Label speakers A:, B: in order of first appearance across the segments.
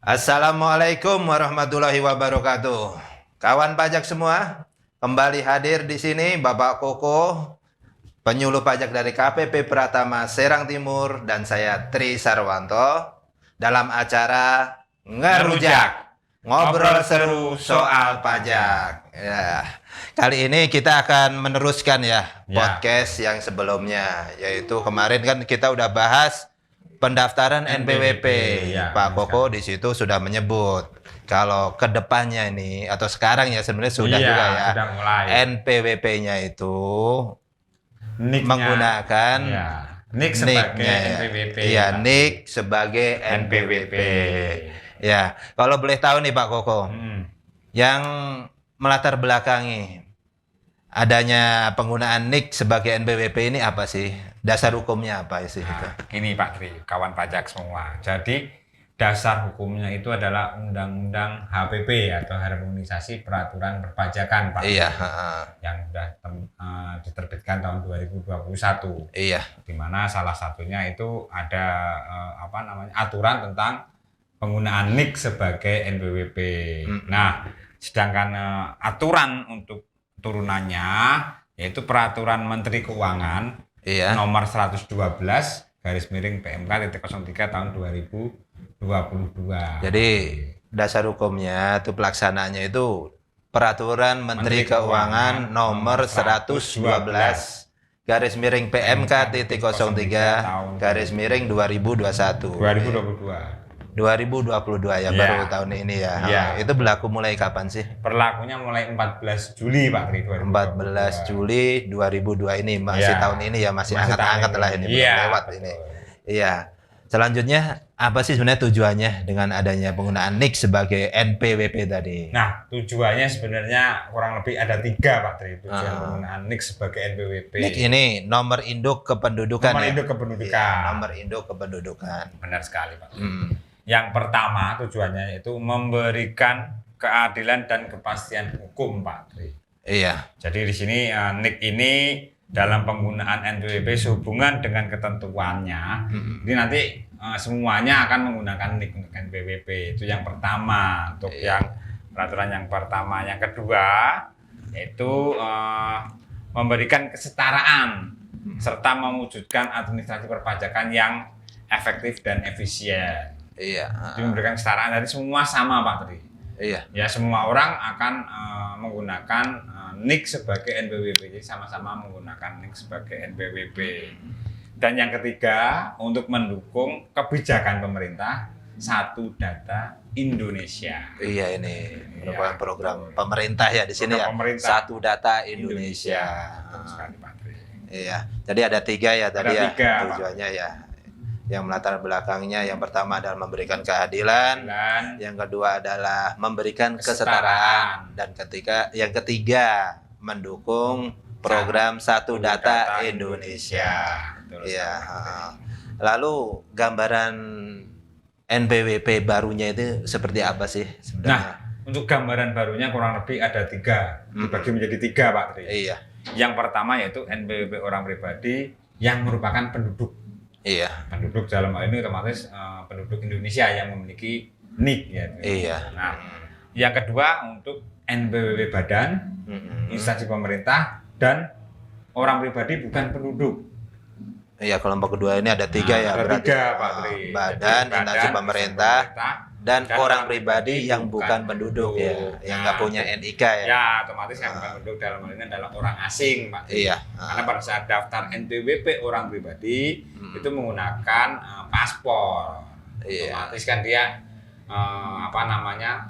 A: Assalamualaikum warahmatullahi wabarakatuh. Kawan pajak semua, kembali hadir di sini Bapak Koko, penyuluh pajak dari KPP Pratama Serang Timur, dan saya Tri Sarwanto dalam acara Ngerujak, ngobrol seru soal pajak. Ya, kali ini kita akan meneruskan podcast yang sebelumnya, yaitu kemarin kan kita udah bahas pendaftaran NPWP. Pak Koko di situ sudah menyebut kalau kedepannya ini atau sekarang ya sebenarnya sudah juga ya,
B: sudah mulai.
A: NPWP-nya itu
B: Nick-nya,
A: menggunakan
B: NIK sebagai NPWP.
A: Iya, NIK sebagai NPWP. Ya, kalau boleh tahu nih Pak Koko, yang melatar belakangi adanya penggunaan NIK sebagai NPWP ini apa sih? Dasar hukumnya apa sih?
B: Ini Pak Tri, kawan pajak semua. Jadi dasar hukumnya itu adalah Undang-Undang HPP atau Harmonisasi Peraturan Perpajakan, Pak.
A: Iya.
B: Yang sudah diterbitkan tahun 2021.
A: Iya.
B: Di mana salah satunya itu ada aturan tentang penggunaan NIK sebagai NPWP. Nah, sedangkan aturan untuk turunannya yaitu Peraturan Menteri Keuangan nomor 112 /PMK.03 tahun 2022.
A: Jadi dasar hukumnya itu pelaksanaannya itu Peraturan Menteri Keuangan nomor 112 /PMK.03 2022 ya, baru tahun ini ya. Itu berlaku mulai kapan sih?
B: Berlakunya mulai 14 Juli Pak Tri
A: 14 Juli 2002 ini masih tahun ini ya, masih hangat-hangat lah ini, belum lewat ini. Iya. Selanjutnya apa sih sebenarnya tujuannya dengan adanya penggunaan NIK sebagai NPWP tadi?
B: Nah, tujuannya sebenarnya kurang lebih ada 3 Pak Tri, tujuan penggunaan NIK sebagai NPWP.
A: NIK ini nomor induk kependudukan.
B: Nomor induk kependudukan.
A: Ya, nomor induk kependudukan.
B: Benar sekali Pak. Yang pertama tujuannya itu memberikan keadilan dan kepastian hukum Pak Tri.
A: Iya.
B: Jadi di sini NIK ini dalam penggunaan NPWP sehubungan dengan ketentuannya, jadi nanti semuanya akan menggunakan NIK untuk NPWP. Itu yang pertama, untuk yang peraturan yang pertama. Yang kedua yaitu memberikan kesetaraan serta mewujudkan administrasi perpajakan yang efektif dan efisien.
A: Iya.
B: Jadi memberikan kesetaraan, jadi semua sama Pak Tri.
A: Iya.
B: Ya, semua orang akan menggunakan NIK sebagai NPWP, jadi sama-sama menggunakan NIK sebagai NPWP. Dan yang ketiga, untuk mendukung kebijakan pemerintah Satu Data Indonesia.
A: Iya, ini merupakan program pemerintah ya di sini ya. Satu Data Indonesia.
B: Sekali Pak Tri.
A: Iya. Jadi ada 3 ya tadi ya tujuannya
B: Pak.
A: ya. Yang melatar belakangnya, yang pertama adalah memberikan keadilan, yang kedua adalah memberikan kesetaraan, dan yang ketiga mendukung program Satu Data Indonesia. Iya. Lalu gambaran NPWP barunya itu seperti apa sih sebenarnya?
B: Nah, untuk gambaran barunya kurang lebih ada 3, dibagi menjadi 3 Pak Tri.
A: Iya.
B: Yang pertama yaitu NPWP orang pribadi yang merupakan penduduk.
A: Iya.
B: Penduduk dalam hal ini otomatis penduduk Indonesia yang memiliki NIK ya.
A: Iya.
B: Nah, yang kedua untuk NPWP badan, instansi pemerintah, dan orang pribadi bukan penduduk.
A: Iya, kelompok kedua ini ada 3 ya,
B: ada
A: berarti
B: 3 Pak Tri.
A: badan, instansi pemerintah, dan orang pribadi yang bukan penduduk ya, yang nggak punya NIK ya.
B: Ya, otomatis yang bukan penduduk dalam hal ini adalah orang asing Pak Tri.
A: Iya.
B: Karena pada saat daftar NPWP orang pribadi itu menggunakan paspor.
A: Iya.
B: Otomatis kan dia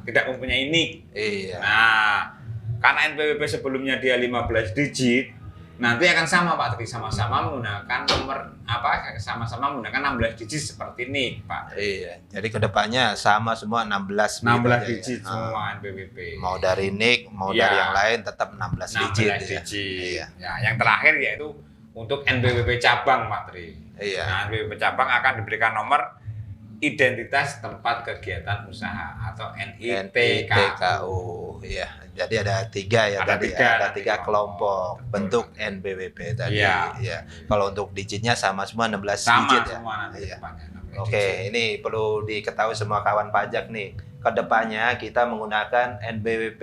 B: tidak mempunyai NIK.
A: Iya.
B: Nah, karena NPWP sebelumnya dia 15 digit, nanti akan sama Pak Tri, sama-sama menggunakan sama-sama menggunakan 16 digit seperti NIK Pak.
A: Iya. Jadi kedepannya sama semua 16
B: digit semua NPWP.
A: Mau dari NIK, mau dari yang lain tetap 16 digit.
B: Iya. Ya, yang terakhir yaitu untuk NPWP cabang Pak Tri.
A: Iya.
B: Nah, NPWP cabang akan diberikan nomor identitas tempat kegiatan usaha atau NITKU.
A: NITKU, ya. Jadi ada 3 ya
B: Ada
A: tadi,
B: 3,
A: ada 3 kelompok
B: Betul.
A: bentuk NBWP tadi.
B: Iya.
A: Ya. Kalau untuk digitnya sama semua 16
B: Sama
A: digit ya.
B: semua nanti
A: Iya.
B: depannya.
A: Oke, ini perlu diketahui semua kawan pajak nih. Kedepannya kita menggunakan NBWP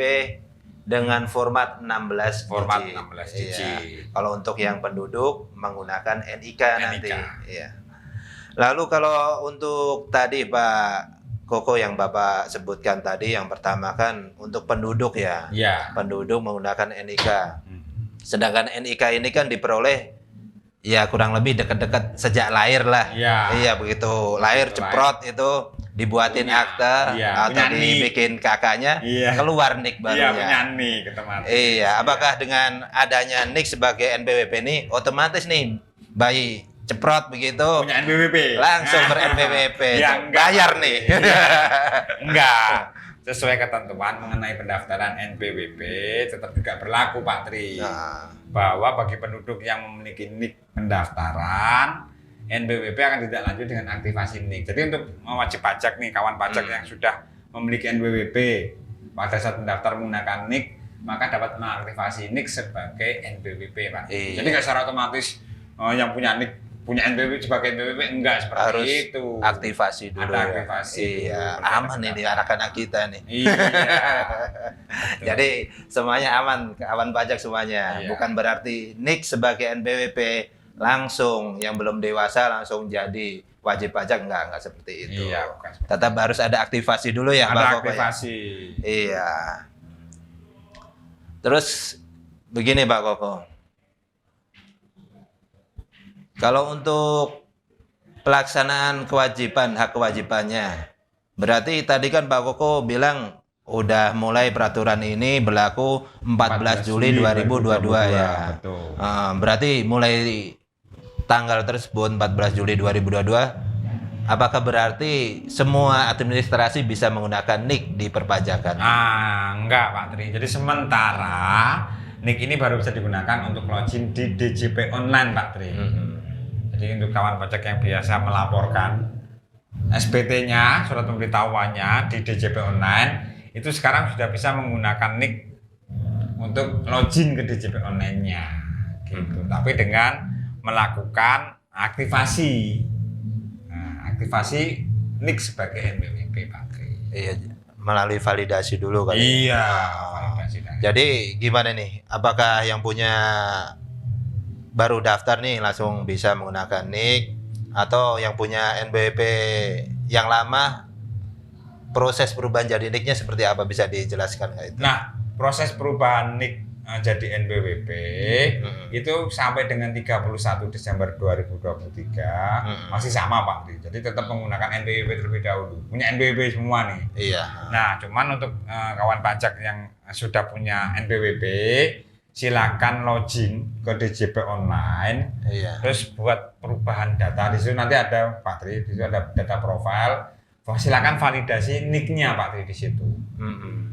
A: dengan format 16
B: Format
A: digit.
B: 16
A: Iya.
B: digit.
A: Kalau untuk yang penduduk menggunakan NIK nanti.
B: NIK.
A: Iya. Lalu kalau untuk tadi Pak Koko yang Bapak sebutkan tadi, yang pertama kan untuk penduduk ya.
B: Iya.
A: Penduduk menggunakan NIK.
B: Hmm.
A: Sedangkan NIK ini kan diperoleh ya kurang lebih dekat-dekat sejak lahir lah.
B: Iya.
A: Iya begitu. Lahir
B: Begitu
A: ceprot itu dibuatin
B: Punya.
A: akta
B: Iya,
A: atau
B: punya NIK.
A: dibikin kakaknya,
B: Iya.
A: keluar NIK
B: Iya,
A: barunya.
B: punya NIK otomatis.
A: Iya, apakah dengan adanya NIK sebagai NBWP ini otomatis nih bayi ceprot begitu
B: Punya NBWP.
A: langsung ber-NBWP,
B: Ya, enggak.
A: bayar nih.
B: Enggak. Sesuai ketentuan mengenai pendaftaran NPWP tetap juga berlaku Pak Tri.
A: Nah,
B: Bahwa bagi penduduk yang memiliki NIK pendaftaran, NPWP akan tidak lanjut dengan aktivasi NIK. Jadi untuk wajib pajak nih, kawan pajak yang sudah memiliki NPWP pada saat mendaftar menggunakan NIK, maka dapat mengaktifasi NIK sebagai NPWP Pak.
A: Iya.
B: Jadi nggak secara otomatis yang punya NIK punya NPWP sebagai NPWP enggak seperti
A: harus
B: itu.
A: aktivasi dulu.
B: Ada
A: ya.
B: aktivasi
A: Iya,
B: dulu.
A: aman nih di anak-anak kita nih.
B: Iya.
A: Jadi semuanya aman, kawan pajak semuanya.
B: Iya.
A: Bukan berarti NIK sebagai NPWP langsung yang belum dewasa langsung jadi wajib pajak, enggak seperti itu.
B: Iya, bukan seperti
A: Tetap harus ada aktivasi dulu ya, Pak
B: ada
A: Koko ya?
B: aktivasi.
A: Iya. Terus begini Pak Koko. Kalau untuk pelaksanaan kewajiban, hak kewajibannya, berarti tadi kan Pak Koko bilang udah mulai peraturan ini berlaku 14 Juli 2022 ya.
B: Betul.
A: Berarti mulai tanggal tersebut 14 Juli 2022, apakah berarti semua administrasi bisa menggunakan NIK di perpajakan?
B: Enggak Pak Tri. Jadi sementara NIK ini baru bisa digunakan untuk login di DJP online Pak Tri. Jadi untuk kawan pajak yang biasa melaporkan SPT-nya, surat pemberitahuannya di DJP online, itu sekarang sudah bisa menggunakan NIK untuk login ke DJP online-nya. Gitu. Tapi dengan melakukan aktivasi. Nah, aktivasi NIK sebagai NPWP Pak Tri.
A: Iya, melalui validasi dulu kali.
B: Iya, validasi dari.
A: Jadi gimana nih? Apakah yang punya baru daftar nih langsung bisa menggunakan NIK, atau yang punya NBWP yang lama proses perubahan jadi NIK-nya seperti apa, bisa dijelaskan nggak itu?
B: Nah, proses perubahan NIK jadi NPWP itu sampai dengan 31 Desember 2023 masih sama Pak Tri. Jadi tetap menggunakan NPWP terlebih dahulu. Punya NPWP semua nih.
A: Iya.
B: Nah, cuman untuk kawan pajak yang sudah punya NPWP, silakan login ke DJP online.
A: Iya.
B: Terus buat perubahan data di situ nanti ada Pak Tri, di situ ada data profile. Silakan validasi NIK-nya Pak Tri di situ.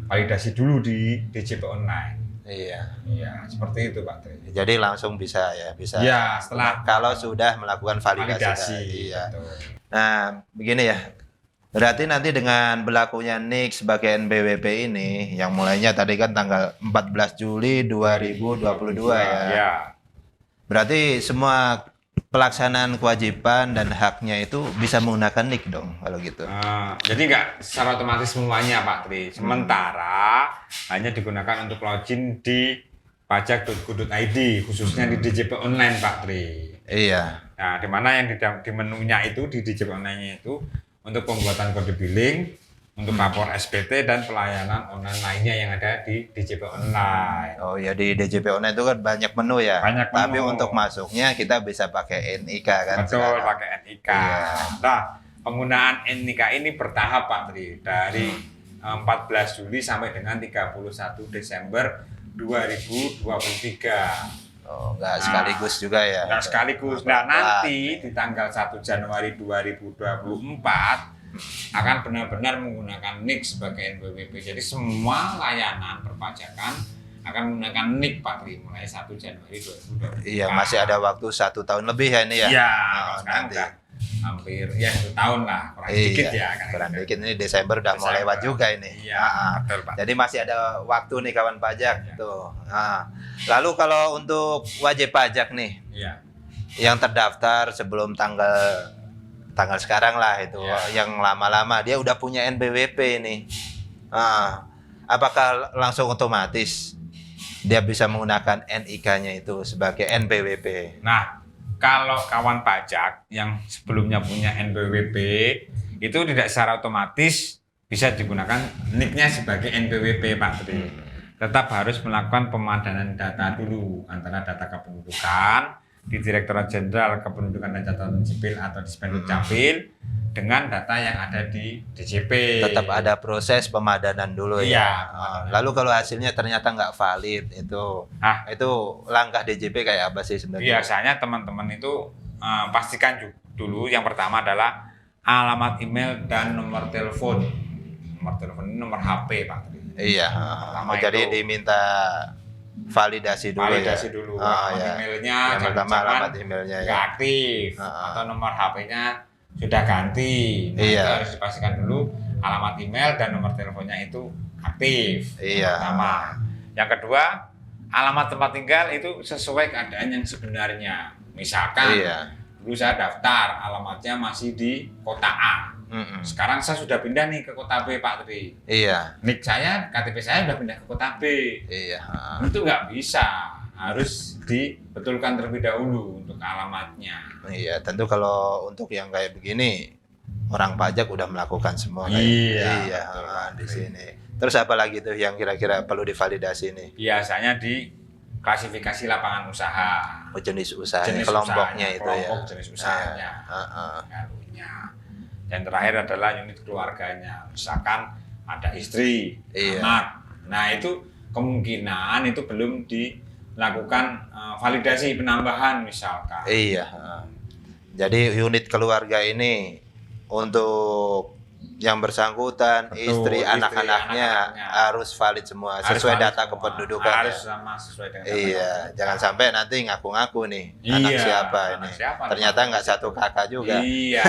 B: Validasi dulu di DJP online.
A: Iya.
B: Iya, seperti itu Pak Tri.
A: Jadi langsung bisa ya, bisa.
B: Iya, setelah
A: kalau sudah melakukan validasi.
B: validasi.
A: Iya.
B: Betul.
A: Nah, begini ya. Berarti nanti dengan berlakunya NIK sebagai NPWP ini, yang mulainya tadi kan tanggal 14 Juli 2022 ya.
B: Iya.
A: Berarti semua pelaksanaan kewajiban dan haknya itu bisa menggunakan NIK dong kalau gitu.
B: Jadi nggak secara otomatis semuanya Pak Tri. Sementara hanya digunakan untuk login di pajak.go.id, khususnya di DJP online Pak Tri.
A: Iya.
B: Nah, di mana yang di menunya itu di DJP online itu untuk pembuatan kode billing, untuk lapor SPT dan pelayanan online lainnya yang ada di DJP online.
A: Oh ya, di DJP online itu kan banyak menu ya.
B: Banyak menu.
A: Tapi untuk masuknya kita bisa pakai NIK kan.
B: Betul,
A: sekarang.
B: pakai NIK.
A: Iya.
B: Nah, penggunaan NIK ini bertahap Pak Tri, dari 14 Juli sampai dengan 31 Desember 2023.
A: Oh, enggak sekaligus juga ya.
B: Nah, sekaligus. Nah, nanti di tanggal 1 Januari 2024 akan benar-benar menggunakan NIK sebagai NPWP. Jadi semua layanan perpajakan akan menggunakan NIK Pak Tri mulai 1 Januari 2024.
A: Iya, masih ada waktu 1 tahun lebih ya ini ya.
B: Iya,
A: Oh,
B: sekarang
A: nanti.
B: udah hampir ya 1 tahun lah, kurang
A: Iya,
B: dikit ya kan.
A: kurang dikit ini Desember udah mau
B: Desember.
A: lewat juga ini.
B: Iya, betul Pak.
A: Jadi masih ada waktu nih kawan pajak
B: Iya.
A: tuh. Lalu kalau untuk wajib pajak nih
B: Iya.
A: yang terdaftar sebelum tanggal sekarang lah itu,
B: Iya.
A: yang lama-lama dia udah punya NPWP nih. Apakah langsung otomatis dia bisa menggunakan NIK-nya itu sebagai NPWP?
B: Nah, kalau kawan pajak yang sebelumnya punya NPWP itu tidak secara otomatis bisa digunakan NIK-nya sebagai NPWP Pak Tri. Tetap harus melakukan pemadanan data dulu antara data kependudukan di Direktorat Jenderal Kependudukan dan Catatan Sipil atau di Spenduk Capil dengan data yang ada di DJP.
A: Tetap ada proses pemadanan dulu
B: Iya,
A: ya.
B: pemadanan.
A: Lalu kalau hasilnya ternyata nggak valid itu langkah DJP kayak apa sih sebenarnya?
B: Biasanya teman-teman itu pastikan dulu yang pertama adalah alamat email dan nomor telepon. Nomor telepon ini nomor HP Pak.
A: Iya.
B: Pertama
A: Jadi
B: itu
A: diminta validasi dulu
B: validasi
A: ya.
B: dulu.
A: Ah,
B: Alamat
A: ya.
B: emailnya
A: Yang pertama alamat emailnya ya.
B: nggak aktif atau nomor HP-nya sudah ganti. Nah,
A: Iya.
B: itu harus dipastikan dulu alamat email dan nomor teleponnya itu aktif.
A: Iya.
B: Yang pertama. Yang kedua, alamat tempat tinggal itu sesuai keadaan yang sebenarnya. Misalkan
A: Iya.
B: dulu saya daftar alamatnya masih di kota A. Sekarang saya sudah pindah nih ke kota B Pak Tri.
A: Iya.
B: NIK saya, KTP saya sudah pindah ke kota B.
A: Iya.
B: Itu nggak bisa, harus dibetulkan terlebih dahulu untuk alamatnya.
A: Iya, tentu kalau untuk yang kayak begini orang pajak udah melakukan semua kayak
B: Iya,
A: iya
B: betul,
A: di sini. Terus apa lagi tuh yang kira-kira perlu divalidasi nih?
B: Biasanya di klasifikasi lapangan usaha.
A: Jenis usahanya,
B: Jenis
A: kelompoknya
B: usahanya,
A: itu ya.
B: kelompok jenis usahanya. Galunya. Yang terakhir adalah unit keluarganya. Misalkan ada istri,
A: Iya.
B: anak. Nah itu kemungkinan itu belum dilakukan validasi penambahan misalkan.
A: Iya. Jadi unit keluarga ini untuk yang bersangkutan,
B: Betul,
A: istri,
B: istri,
A: anak-anaknya
B: anak-anaknya.
A: harus valid semua
B: Harus
A: sesuai
B: valid
A: data
B: semua.
A: kependudukan.
B: Harus
A: ya.
B: sama sesuai dengan data
A: Iya,
B: kependudukan.
A: jangan sampai nanti ngaku-ngaku nih anak
B: Iya,
A: siapa
B: anak
A: ini.
B: siapa,
A: Ternyata
B: anak
A: nggak satu kakak juga.
B: Iya.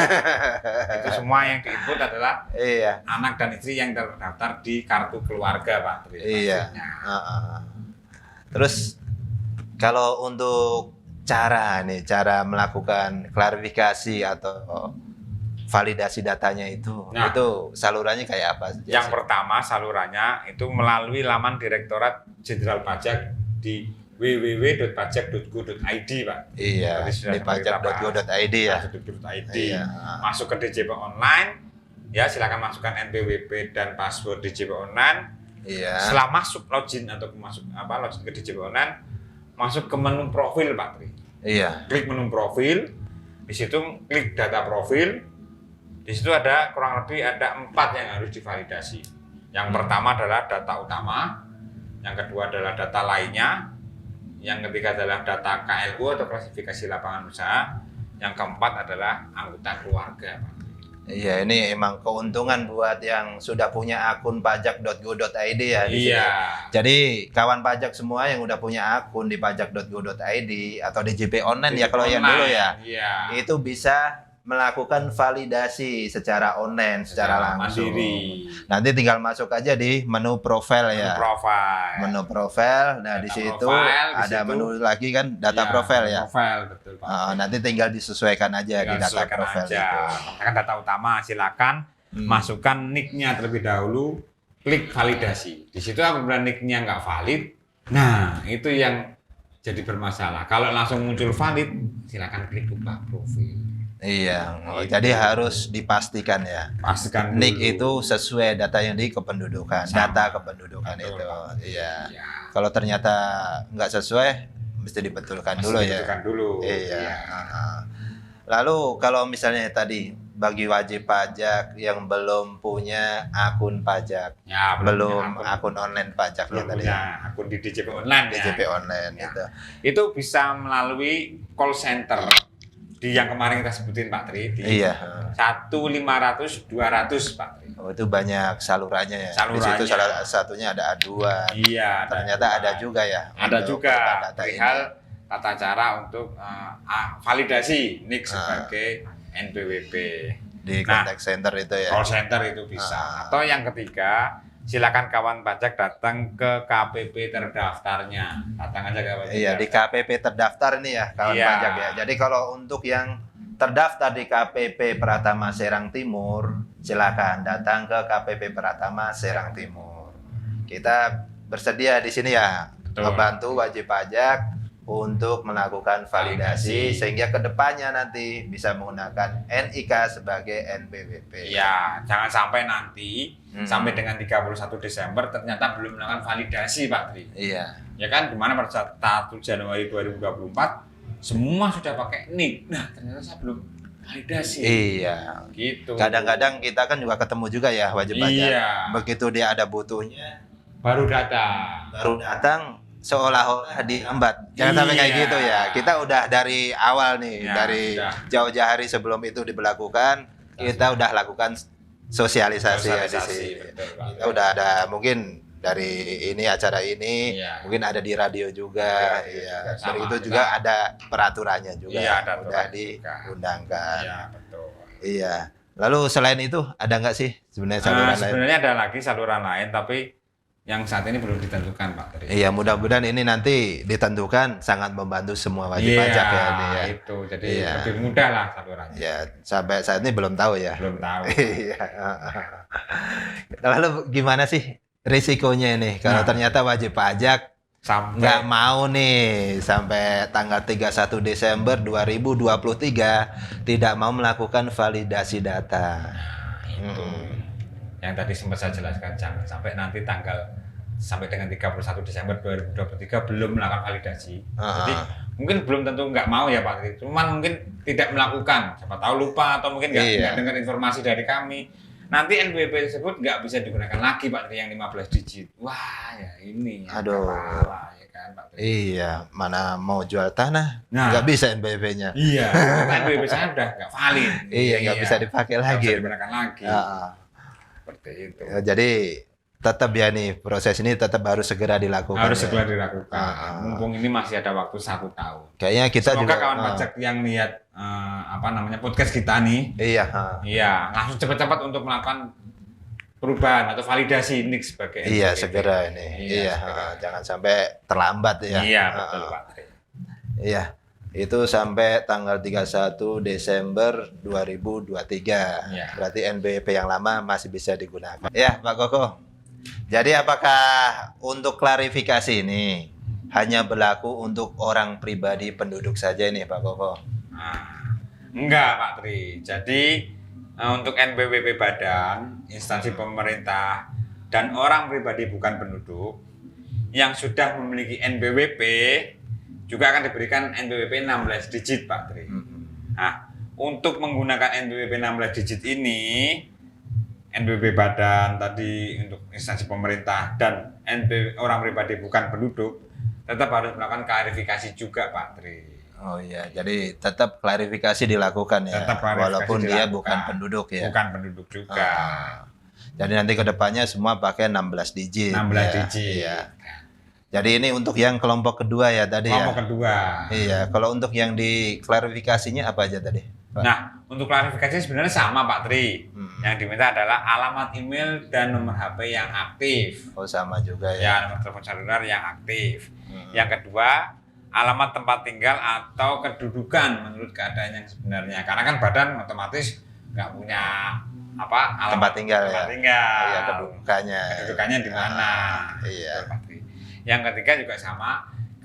B: Itu semua yang diinput adalah
A: Iya.
B: anak dan istri yang terdaftar di kartu keluarga Pak.
A: Iya.
B: Pastinya.
A: Terus kalau untuk cara melakukan klarifikasi atau validasi datanya itu salurannya kayak apa?
B: Yang pertama salurannya itu melalui laman Direktorat Jenderal Pajak di www.pajak.go.id Pak.
A: Iya,
B: Tadi sudah
A: di
B: seperti kita bahas.
A: pajak.go.id ya.
B: Pajak.go.id.
A: Iya.
B: Masuk ke DJP online, ya silakan masukkan NPWP dan password DJP online.
A: Iya.
B: Setelah masuk login login ke DJP online, masuk ke menu profil Pak Tri.
A: Iya.
B: Klik menu profil, di situ klik data profil. Di situ ada kurang lebih ada 4 yang harus divalidasi. Yang pertama adalah data utama, yang kedua adalah data lainnya, yang ketiga adalah data KLU atau klasifikasi lapangan usaha, yang keempat adalah anggota keluarga Pak.
A: Iya, ini emang keuntungan buat yang sudah punya akun pajak.go.id ya di sini.
B: Iya.
A: Jadi kawan pajak semua yang udah punya akun di pajak.go.id atau DJP online ya kalau yang dulu ya,
B: Iya.
A: itu bisa melakukan validasi secara online, secara langsung.
B: Mandiri.
A: Nanti tinggal masuk aja di menu profile ya.
B: Profile.
A: Menu profile, nah
B: Data
A: di situ
B: profile, di
A: ada
B: situ.
A: menu lagi kan data
B: Iya,
A: profile ya.
B: Profile betul Pak.
A: Nanti tinggal disesuaikan aja di
B: Tinggal
A: data
B: sesuaikan
A: profile
B: aja.
A: itu.
B: Misalkan data utama silakan masukkan nick-nya terlebih dahulu, klik validasi. Di situ apabila nick-nya nggak valid, nah itu yang jadi bermasalah. Kalau langsung muncul valid, silakan klik ubah profil.
A: Iya, jadi harus dipastikan ya.
B: Pastikan dulu.
A: Nick itu sesuai data yang di kependudukan,
B: Sama.
A: data kependudukan
B: Betul,
A: itu.
B: Pak.
A: Iya.
B: Iya.
A: Kalau ternyata nggak sesuai, mesti dibetulkan dulu ya.
B: Dibetulkan dulu.
A: Iya. Lalu kalau misalnya tadi bagi wajib pajak yang belum punya akun pajak,
B: Ya,
A: belum
B: punya
A: akun online pajak
B: belum
A: ya tadi.
B: punya akun di DJP online ya.
A: DJP online
B: Ya.
A: itu.
B: Itu bisa melalui call center di yang kemarin kita sebutin Pak Tri di
A: Iya.
B: 1-500-200 Pak Tri.
A: Oh, itu banyak salurannya ya. Di
B: Salurannya.
A: situ salah satunya ada aduan.
B: Iya.
A: Ternyata ada juga ya.
B: Ada
A: untuk
B: juga
A: data ini.
B: perihal tata cara untuk validasi NIK sebagai NPWP.
A: Di contact center itu ya.
B: Call center itu bisa. Atau yang ketiga, silakan kawan pajak datang ke KPP terdaftarnya. Datang aja ke KPP.
A: Iya, di KPP terdaftar ini ya kawan
B: Iya.
A: pajak ya. Jadi kalau untuk yang terdaftar di KPP Pratama Serang Timur, silakan datang ke KPP Pratama Serang Timur. Kita bersedia di sini ya,
B: Betul.
A: membantu wajib pajak untuk melakukan validasi sehingga kedepannya nanti bisa menggunakan NIK sebagai NPWP.
B: Iya, jangan sampai nanti sampai dengan 31 Desember ternyata belum melakukan validasi, Pak Tri.
A: Iya.
B: Ya kan, dimana pada saat 1 Januari 2024 semua sudah pakai NIK. Nah, ternyata saya belum validasi.
A: Iya.
B: Gitu.
A: Kadang-kadang kita kan juga ketemu juga ya wajib pajak.
B: Iya.
A: Begitu dia ada butuhnya,
B: Baru datang.
A: baru datang seolah-olah dihambat. Jangan sampai kayak
B: Iya.
A: gitu ya. Kita udah dari awal nih,
B: Ya,
A: dari
B: udah.
A: jauh-jauh hari sebelum itu diberlakukan, kita udah lakukan sosialisasi ya di
B: Sosialisasi,
A: sini.
B: betul, Pak.
A: Kita udah ada mungkin dari ini acara ini,
B: Iya.
A: mungkin ada di radio juga,
B: Di radio
A: iya.
B: juga.
A: Dari
B: Sama,
A: itu
B: kita-
A: juga ada peraturannya juga,
B: Iya, ada
A: udah
B: aturan juga.
A: diundangkan.
B: Iya, betul.
A: Iya. Lalu selain itu ada nggak sih sebenarnya saluran lain?
B: Sebenarnya ada lagi saluran lain, tapi yang saat ini belum ditentukan, Pak Tri.
A: Iya, mudah-mudahan ini nanti ditentukan sangat membantu semua wajib
B: Iya,
A: pajak ya ini ya.
B: itu. Jadi
A: Iya.
B: lebih mudah lah salurannya.
A: Ya, sampai saat ini belum tahu ya.
B: Belum tahu.
A: Iya. Lalu gimana sih risikonya ini kalau
B: Nah.
A: ternyata wajib pajak
B: Sampai
A: nggak mau nih sampai tanggal 31 Desember 2023 tidak mau melakukan validasi data.
B: yang tadi sempat saya jelaskan, jangan sampai nanti sampai dengan 31 Desember 2023 belum melakukan validasi. Jadi mungkin belum tentu nggak mau ya Pak Tri, cuman mungkin tidak melakukan, siapa tahu lupa atau mungkin nggak
A: Iya.
B: dengar informasi dari kami. Nanti NPWP tersebut nggak bisa digunakan lagi Pak Tri yang 15 digit. Wah ya ini. Ya,
A: Aduh.
B: kepala, ya kan Pak Tri.
A: Iya, mana mau jual tanah
B: Nah.
A: nggak bisa NPWP-nya.
B: Iya, karena NPWP saya udah nggak valid.
A: Iya, nggak bisa dipakai
B: Nggak
A: lagi.
B: bisa digunakan lagi. Seperti itu.
A: Ya, jadi tetap ya nih proses ini tetap harus segera dilakukan.
B: Harus
A: ya.
B: segera dilakukan. Mumpung ini masih ada waktu 1 tahun.
A: Kayaknya kita
B: Semoga
A: juga
B: kawan pajak yang lihat podcast kita nih,
A: iya,
B: iya langsung cepat-cepat untuk melakukan perubahan atau validasi NIK sebagai
A: iya
B: NPWP.
A: segera ini. Iya,
B: segera.
A: jangan sampai terlambat ya.
B: Iya betul Pak Tri.
A: Iya. Itu sampai tanggal 31 Desember 2023.
B: Iya.
A: Berarti NPWP yang lama masih bisa digunakan. Ya, Pak Koko. Jadi apakah untuk klarifikasi ini hanya berlaku untuk orang pribadi penduduk saja nih, Pak Koko?
B: Nah, enggak Pak Tri. Jadi untuk NPWP badan, instansi pemerintah dan orang pribadi bukan penduduk yang sudah memiliki NPWP juga akan diberikan NPWP 16 digit Pak Tri. Nah, untuk menggunakan NPWP 16 digit ini, NPWP badan tadi untuk instansi pemerintah dan orang pribadi bukan penduduk tetap harus melakukan klarifikasi juga Pak Tri.
A: Oh iya, jadi tetap klarifikasi dilakukan ya,
B: Tetap klarifikasi
A: walaupun dia
B: dilakukan.
A: bukan penduduk ya.
B: Bukan penduduk juga.
A: Jadi nanti kedepannya semua pakai 16 digit.
B: 16
A: ya.
B: digit.
A: Iya. Jadi ini untuk yang kelompok kedua ya tadi
B: Kelompok
A: ya.
B: kedua.
A: Iya, kalau untuk yang diklarifikasinya apa aja tadi, Pak?
B: Nah, untuk klarifikasi sebenarnya sama Pak Tri.
A: Hmm.
B: Yang diminta adalah alamat email dan nomor HP yang aktif.
A: Oh sama juga ya.
B: Ya, nomor telepon seluler yang aktif.
A: Hmm.
B: Yang kedua, alamat tempat tinggal atau kedudukan menurut keadaan yang sebenarnya. Karena kan badan otomatis nggak punya alamat
A: Tempat tinggal
B: tempat
A: ya.
B: tinggal.
A: Iya, kedudukannya.
B: Kedudukannya di mana?
A: Iya.
B: Betul, Pak Tri. Yang ketiga juga sama,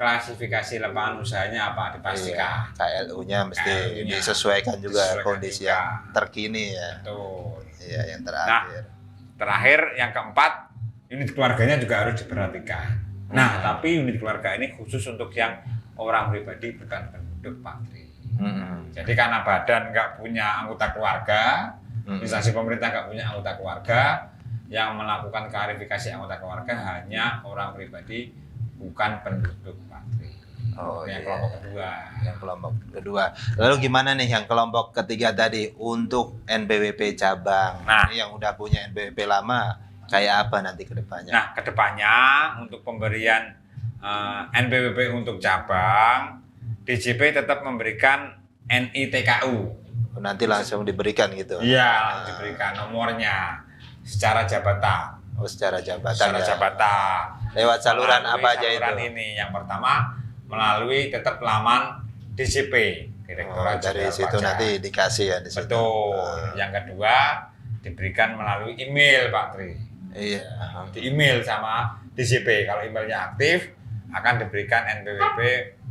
B: klasifikasi lapangan usahanya apa dipastikan.
A: Iya, KLU-nya mesti
B: KLU-nya
A: disesuaikan juga
B: disesuaikan
A: kondisi
B: juga.
A: yang terkini ya.
B: Betul.
A: Iya, yang terakhir.
B: Terakhir yang keempat, unit keluarganya juga harus diperhatikan. Nah, tapi unit keluarga ini khusus untuk yang orang pribadi bukan penduduk Pak Tri. Jadi karena badan nggak punya anggota keluarga, instansi pemerintah nggak punya anggota keluarga, yang melakukan klarifikasi anggota keluarga hanya orang pribadi bukan penduduk Pak Tri.
A: Oh,
B: Yang
A: iya.
B: kelompok kedua.
A: Yang kelompok kedua. Lalu gimana nih yang kelompok ketiga tadi untuk NPWP cabang?
B: Nah.
A: Ini yang udah punya NPWP lama kayak apa nanti ke depannya?
B: Nah, kedepannya untuk pemberian NPWP untuk cabang, DJP tetap memberikan NITKU.
A: nanti langsung diberikan gitu.
B: Iya, diberikan nomornya secara jabatan.
A: Oh, secara jabatan
B: Secara
A: ya.
B: jabatan.
A: Lewat saluran
B: Melalui
A: apa aja
B: saluran
A: itu?
B: ini. Yang pertama melalui tetap laman DJP, Direktorat
A: Dari
B: Jenderal
A: situ
B: Pajak.
A: nanti dikasih ya di situ.
B: Betul. Yang kedua diberikan melalui email, Pak Tri.
A: Iya.
B: Di email sama DJP. Kalau emailnya aktif akan diberikan NPWP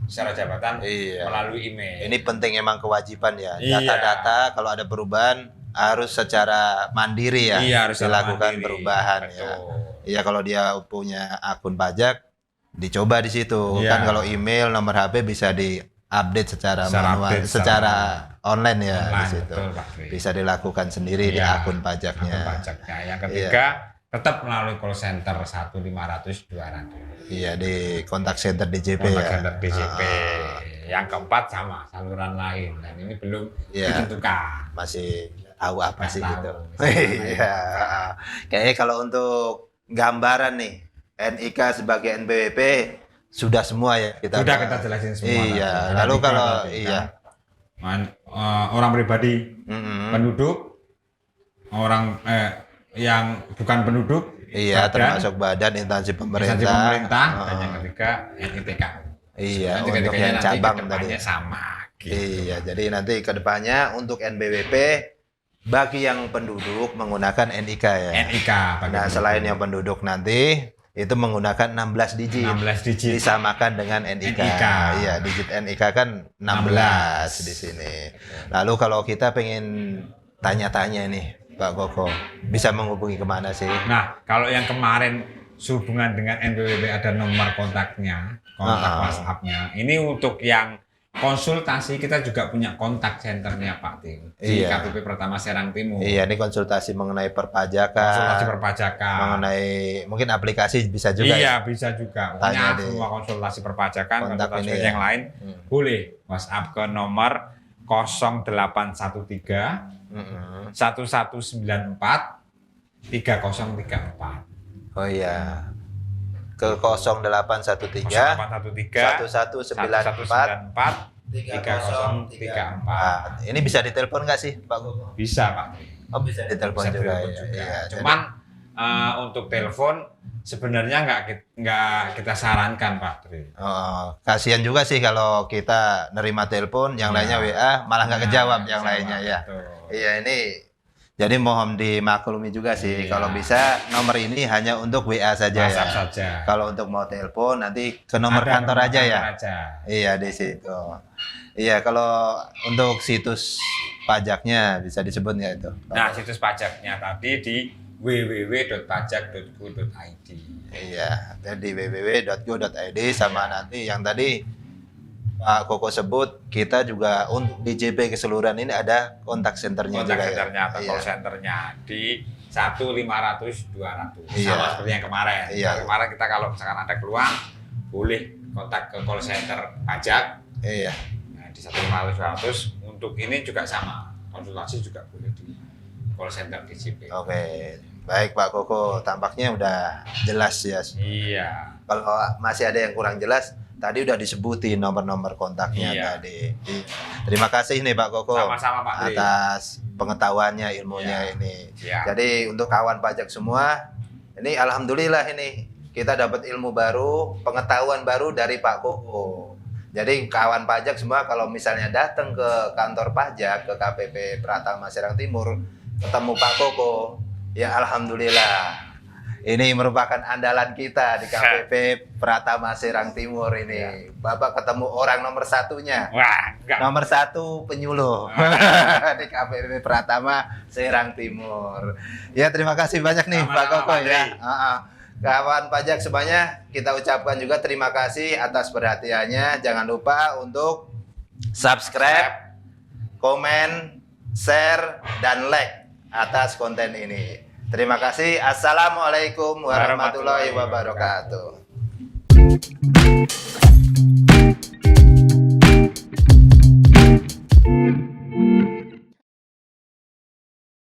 B: secara jabatan
A: Iya.
B: melalui email.
A: Ini penting emang kewajiban ya.
B: Iya.
A: Data-data kalau ada perubahan harus secara mandiri ya.
B: Iya, harus secara
A: dilakukan
B: mandiri.
A: perubahan ya.
B: Betul.
A: Iya, kalau dia punya akun pajak dicoba di situ.
B: Iya.
A: Kan kalau email, nomor HP bisa diupdate secara
B: Secara
A: manual,
B: update,
A: secara online ya di
B: Online,
A: situ.
B: betul, Pak Tri.
A: Bisa dilakukan sendiri di
B: Iya,
A: akun pajaknya.
B: akun pajaknya. Yang ketiga tetap melalui call center 1-500-200.
A: Iya, di kontak center DJP
B: Kontak
A: ya.
B: center DJP.
A: Ah,
B: Yang keempat sama saluran lain dan ini belum
A: Iya.
B: ditentukan.
A: masih tahu apa
B: Nggak
A: sih
B: tahu.
A: gitu.
B: Misalnya
A: Iya. Kayaknya kalau untuk gambaran nih NIK sebagai NPWP sudah semua ya kita.
B: Sudah kita jelasin semua.
A: Iya.
B: tadi.
A: Lalu
B: Ada
A: kalau
B: tiga tadi,
A: iya.
B: kan. Orang pribadi,
A: Mm-mm.
B: penduduk, orang yang bukan penduduk,
A: Iya,
B: badan,
A: termasuk badan instansi pemerintah.
B: instansi pemerintah,
A: Oh.
B: dan yang ketiga NITK.
A: Iya,
B: Nanti
A: untuk
B: ketiganya
A: yang
B: nanti
A: cabang
B: kedepannya
A: tadi.
B: sama. Gitu.
A: Iya, jadi nanti ke depannya untuk NPWP bagi yang penduduk menggunakan NIK ya.
B: NIK. bagi
A: Nah,
B: penduduk.
A: selain yang penduduk nanti itu menggunakan 16 digit.
B: 16 digit.
A: Disamakan dengan NIK.
B: NIK.
A: Iya, digit NIK kan 16 di sini. Lalu kalau kita pengen tanya-tanya nih, Pak Koko, bisa menghubungi kemana sih?
B: Nah, kalau yang kemarin sehubungan dengan NPWP ada nomor kontaknya, kontak WhatsApp-nya. Ini untuk yang konsultasi kita juga punya kontak centernya Pak Tim di
A: Iya.
B: KPP Pratama Serang Timur.
A: Iya, ini konsultasi mengenai perpajakan.
B: Konsultasi perpajakan.
A: Mengenai mungkin aplikasi bisa juga
B: Iya,
A: ya.
B: bisa juga.
A: Tanya
B: Pokoknya
A: di
B: semua konsultasi perpajakan,
A: kontak
B: konsultasi
A: ini ya.
B: yang lain
A: Hmm.
B: boleh WhatsApp ke nomor 0813
A: Mm-mm.
B: 1194 3034.
A: Oh iya. Ke 0813
B: 0813
A: 1194
B: 3034.
A: Ini bisa ditelepon nggak sih, Pak Koko?
B: Bisa, Pak.
A: Oh, bisa ditelepon
B: Bisa
A: juga.
B: telepon
A: Ya.
B: juga.
A: Iya,
B: Cuman untuk telepon sebenarnya nggak kita sarankan, Pak Tri.
A: kasihan juga sih kalau kita nerima telepon, yang lainnya WA malah nggak kejawab yang lainnya ya.
B: Betul.
A: Iya, ini jadi mohon dimaklumi juga sih.
B: Iya.
A: Kalau bisa nomor ini hanya untuk WA saja
B: WhatsApp
A: ya.
B: saja.
A: Kalau untuk mau telepon nanti ke nomor
B: Ada
A: kantor
B: nomor
A: aja ya.
B: kantor aja.
A: Iya, di situ. Iya, kalau untuk situs pajaknya bisa disebut nggak itu?
B: Nah, situs pajaknya tadi di www.pajak.go.id.
A: Iya, jadi www.go.id sama nanti yang tadi Pak Koko sebut, kita juga untuk DJP keseluruhan ini ada kontak centernya
B: Kontak
A: juga
B: centernya
A: ya.
B: atau
A: Iya.
B: call centernya di 1-500-200.
A: Iya.
B: Sama seperti yang kemarin.
A: Iya.
B: Nah, kemarin kita kalau misalkan ada keluhan, boleh kontak ke call center pajak.
A: Iya.
B: Nah, di 1-500-200 untuk ini juga sama. Konsultasi juga boleh di call center DJP.
A: Oke. Baik Pak Koko, tampaknya udah jelas ya.
B: Iya.
A: Kalau masih ada yang kurang jelas, tadi udah disebutin nomor-nomor kontaknya
B: Iya.
A: tadi. Terima kasih nih Pak Koko
B: Sama-sama, Pak Tri.
A: atas pengetahuannya, ilmunya
B: Iya.
A: ini.
B: Iya.
A: Jadi untuk kawan pajak semua, ini alhamdulillah ini kita dapat ilmu baru, pengetahuan baru dari Pak Koko. Jadi kawan pajak semua kalau misalnya datang ke kantor pajak ke KPP Pratama Serang Timur ketemu Pak Koko, ya alhamdulillah. Ini merupakan andalan kita di KPP Pratama Serang Timur ini. Bapak ketemu orang nomor satunya.
B: Wah, enggak.
A: Nomor 1 penyuluh di KPP Pratama Serang Timur. Ya, terima kasih banyak nih
B: Sama-sama,
A: Pak Koko
B: Pak
A: ya.
B: Tri.
A: Kawan pajak semuanya, kita ucapkan juga terima kasih atas perhatiannya. Jangan lupa untuk subscribe, komen, share, dan like atas konten ini. Terima kasih. Assalamualaikum warahmatullahi wabarakatuh.